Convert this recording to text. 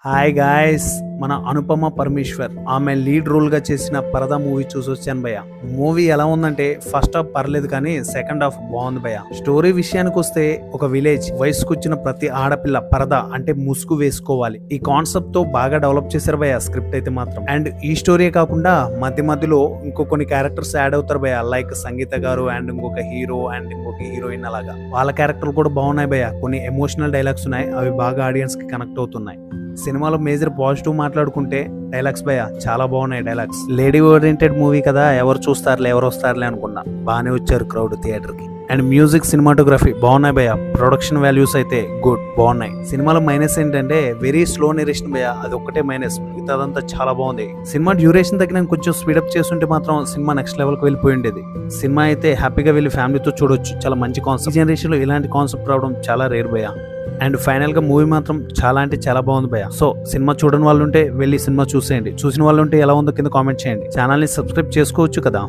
Hi guys, మన అనుపమ పరమేశ్వర్ ఆమె lead role గా చేసిన పరదా మూవీ చూసి వచ్చాను భయ్య. మూవీ ఎలా ఉందంటే ఫస్ట్ హాఫ్ పర్లేదు కానీ సెకండ్ హాఫ్ బాగుంది భయ్య. స్టోరీ విషయానికి వస్తే ఒక విలేజ్ వయసుకొచ్చిన ప్రతి ఆడపిల్ల పరదా అంటే ముసుగు వేసుకోవాలి. ఈ కాన్సెప్ట్ తో బాగా డెవలప్ చేశారు భయ్య స్క్రిప్ట్ అయితే మాత్రం. అండ్ ఈ స్టోరీ కాకుండా మధ్య మధ్యలో ఇంకో కొన్ని క్యారెక్టర్స్ యాడ్ అవుతారు భయ్య, లైక్ సంగీత గారు అండ్ ఇంకొక హీరో అండ్ ఇంకొక హీరోయిన్. అలాగా వాళ్ళ క్యారెక్టర్ కూడా బాగున్నాయి భయ్య. కొన్ని ఎమోషనల్ డైలాగ్స్ ఉన్నాయి, అవి బాగా ఆడియన్స్ కి కనెక్ట్ అవుతున్నాయి. సినిమాలో మేజర్ పాజిటివ్ మాట్లాడుకుంటే డైలాగ్స్ భయ్య చాలా బాగున్నాయి. డైలాగ్స్ లేడీ ఓరియంటెడ్ మూవీ కదా, ఎవరు చూస్తారులే ఎవరు వస్తారులే అనుకున్నా, బాగానే వచ్చారు క్రౌడ్ థియేటర్ కి. అండ్ మ్యూజిక్ సినిమాటోగ్రఫీ బాగున్నాయి భయ్య. ప్రొడక్షన్ వాల్యూస్ అయితే గుడ్ బాగున్నాయి. సినిమాలో మైనస్ ఏంటంటే వెరీ స్లో నెరేషన్ భయ్య, అది ఒక్కటే మైనస్, మిగతాదంతా చాలా బాగుంది. సినిమా డ్యూరేషన్ తగ్గిన కొంచెం స్పీడప్ చేస్తుంటే మాత్రం సినిమా నెక్స్ట్ లెవెల్ కి వెళ్ళిపోయి ఉండేది. సినిమా అయితే హ్యాపీగా వెళ్ళి ఫ్యామిలీతో చూడొచ్చు. చాలా మంచి కాన్సెప్ట్. ఈ జనరేషన్ లో ఇలాంటి కాన్సెప్ట్ రావడం చాలా రేర్ భయ్య. అండ్ ఫైనల్ గా మూవీ మాత్రం చాలా అంటే చాలా బాగుంది భయ్య. సో సినిమా చూడని వాళ్ళు ఉంటే వెళ్ళి సినిమా చూసేయండి. చూసిన వాళ్ళు ఉంటే ఎలా ఉందో కింద కామెంట్ చేయండి. ఛానల్ ని సబ్స్క్రైబ్ చేసుకోవచ్చు కదా.